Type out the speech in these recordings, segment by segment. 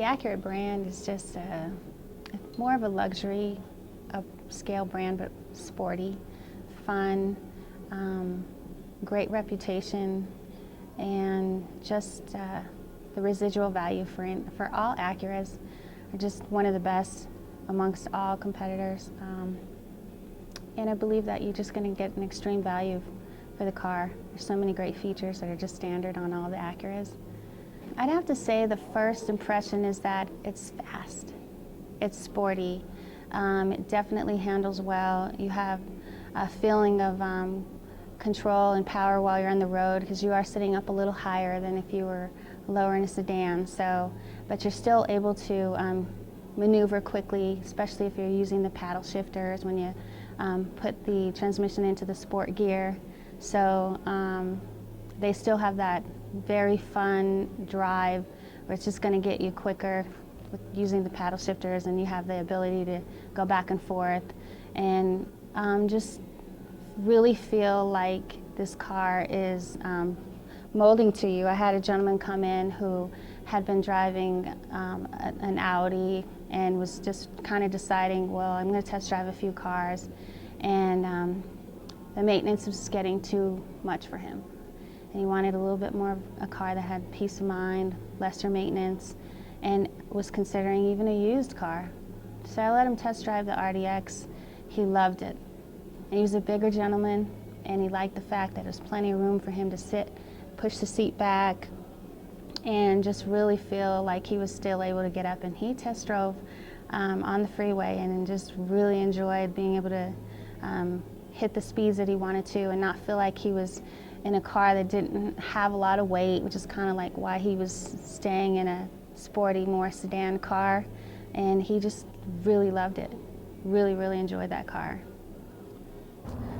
The Acura brand is just more of a luxury, scale brand, but sporty, fun, great reputation, and just the residual value for all Acuras are just one of the best amongst all competitors. And I believe that you're just going to get an extreme value for the car. There's so many great features that are just standard on all the Acuras. I'd have to say the first impression is that it's fast, it's sporty, it definitely handles well. You have a feeling of control and power while you're on the road because you are sitting up a little higher than if you were lower in a sedan. But you're still able to maneuver quickly, especially if you're using the paddle shifters when you put the transmission into the sport gear. So they still have that very fun drive where it's just going to get you quicker with using the paddle shifters, and you have the ability to go back and forth and just really feel like this car is molding to you. I had a gentleman come in who had been driving an Audi and was just kind of deciding, well, I'm going to test drive a few cars, and the maintenance was getting too much for him. And he wanted a little bit more of a car that had peace of mind, lesser maintenance, and was considering even a used car. So I let him test drive the RDX. He loved it. And he was a bigger gentleman, and he liked the fact that there's plenty of room for him to sit, push the seat back, and just really feel like he was still able to get up. And he test drove on the freeway and just really enjoyed being able to hit the speeds that he wanted to and not feel like he was in a car that didn't have a lot of weight, which is kind of like why he was staying in a sporty, more sedan car. And he just really loved it. Really, really enjoyed that car.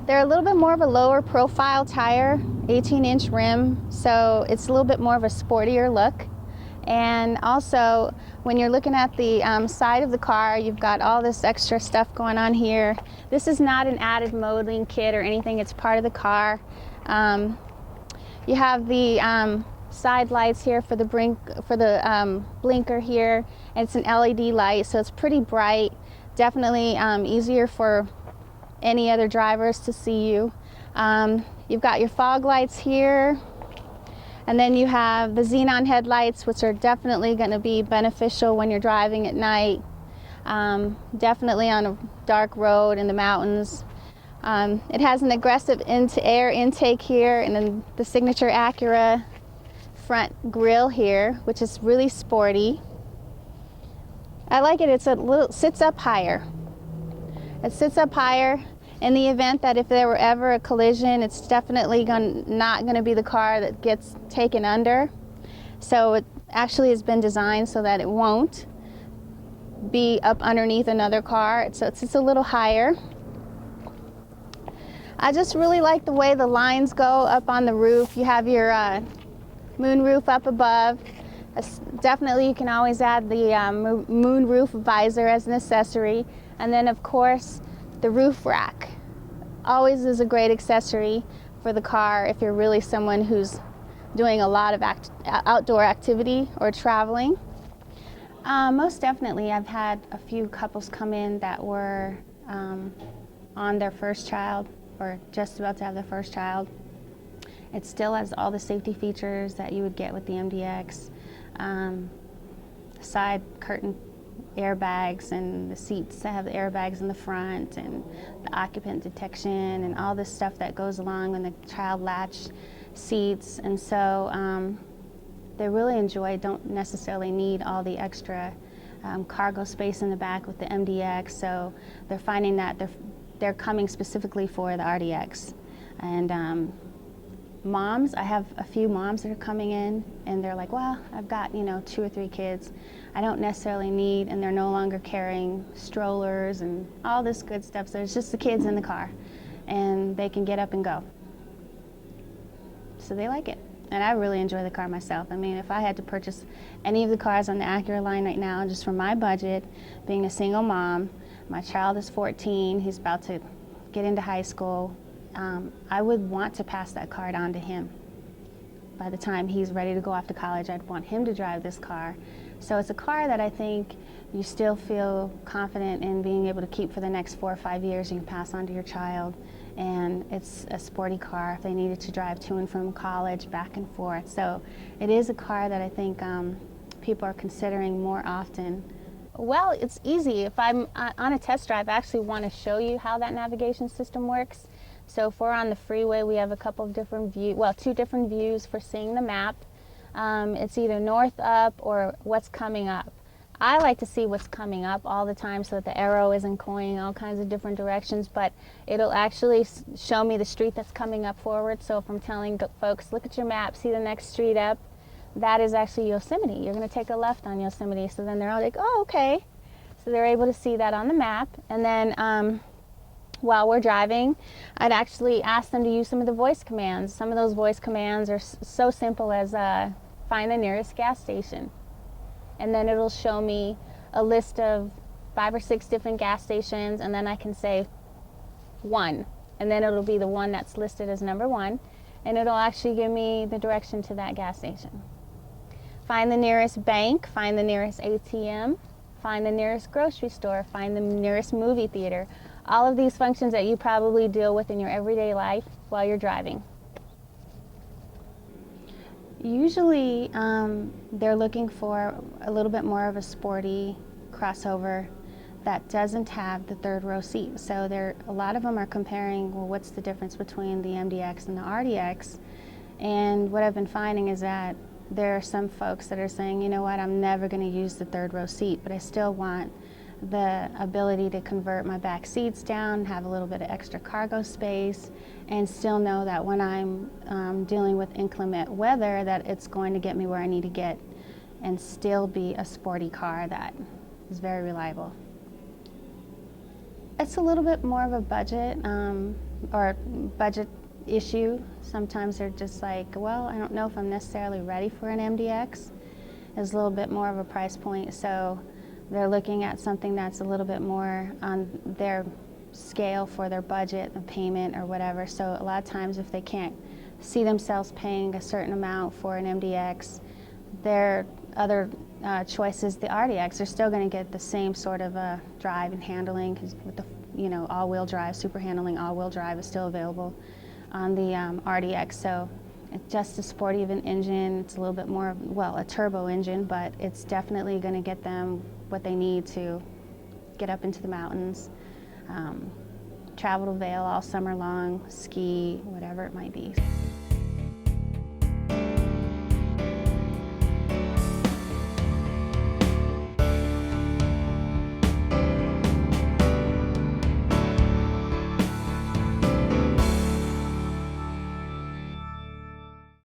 They're a little bit more of a lower profile tire, 18-inch rim, so it's a little bit more of a sportier look. And also, when you're looking at the side of the car, you've got all this extra stuff going on here. This is not an added molding kit or anything, it's part of the car. You have the side lights here for the blinker here, and it's an LED light, so it's pretty bright. Definitely easier for any other drivers to see you. You've got your fog lights here, and then you have the xenon headlights, which are definitely going to be beneficial when you're driving at night, definitely on a dark road in the mountains. It has an aggressive air intake here, and then the signature Acura front grille here, which is really sporty. I like it. Sits up higher. It sits up higher. In the event that if there were ever a collision, it's definitely not going to be the car that gets taken under. So it actually has been designed so that it won't be up underneath another car. So it sits a little higher. I just really like the way the lines go up on the roof. You have your moon roof up above. Definitely you can always add the moon roof visor as an accessory. And then of course the roof rack. Always is a great accessory for the car if you're really someone who's doing a lot of outdoor activity or traveling. Most definitely, I've had a few couples come in that were on their first child or just about to have their first child. It still has all the safety features that you would get with the MDX. Side curtain airbags, and the seats that have the airbags in the front, and the occupant detection, and all this stuff that goes along with the child latch seats. And so they really don't necessarily need all the extra cargo space in the back with the MDX, so they're finding that they're coming specifically for the RDX. And moms, I have a few moms that are coming in and they're like, well, I've got 2 or 3 kids. I don't necessarily need, and they're no longer carrying strollers and all this good stuff. So there's just the kids in the car and they can get up and go. So they like it. And I really enjoy the car myself. I mean, if I had to purchase any of the cars on the Acura line right now, just for my budget, being a single mom, my child is 14, he's about to get into high school, I would want to pass that card on to him. By the time he's ready to go off to college, I'd want him to drive this car So it's a car that I think you still feel confident in being able to keep for the next 4 or 5 years. You can pass on to your child. And it's a sporty car if they needed to drive to and from college, back and forth. So it is a car that I think people are considering more often. Well, it's easy. If I'm on a test drive, I actually want to show you how that navigation system works. So if we're on the freeway, we have a couple of different views, well, 2 different views for seeing the map. It's either north up or what's coming up. I like to see what's coming up all the time so that the arrow isn't going all kinds of different directions, but it'll actually show me the street that's coming up forward. So if I'm telling folks, look at your map, see the next street up, that is actually Yosemite. You're going to take a left on Yosemite. So then they're all like, oh, okay. So they're able to see that on the map. And then while we're driving, I'd actually ask them to use some of the voice commands. Some of those voice commands are so simple as find the nearest gas station. And then it'll show me a list of 5 or 6 different gas stations, and then I can say 1. And then it'll be the one that's listed as number 1, and it'll actually give me the direction to that gas station. Find the nearest bank, find the nearest ATM, find the nearest grocery store, find the nearest movie theater. All of these functions that you probably deal with in your everyday life while you're driving. Usually they're looking for a little bit more of a sporty crossover that doesn't have the 3rd row seat. So a lot of them are comparing, well, what's the difference between the MDX and the RDX? And what I've been finding is that there are some folks that are saying, you know what, I'm never going to use the 3rd row seat, but I still want the ability to convert my back seats down, have a little bit of extra cargo space, and still know that when I'm dealing with inclement weather that it's going to get me where I need to get and still be a sporty car that is very reliable. It's a little bit more of a budget or budget issue. Sometimes they're just like, well, I don't know if I'm necessarily ready for an MDX. It's a little bit more of a price point, so they're looking at something that's a little bit more on their scale for their budget, a payment or whatever. So a lot of times if they can't see themselves paying a certain amount for an MDX, their other choice is the RDX. They're still going to get the same sort of drive and handling, because with the all-wheel drive, super handling all-wheel drive is still available on the RDX. So it's just as sporty of an engine. It's a little bit more, well, a turbo engine, but it's definitely going to get them what they need to get up into the mountains, travel to Vail all summer long, ski, whatever it might be.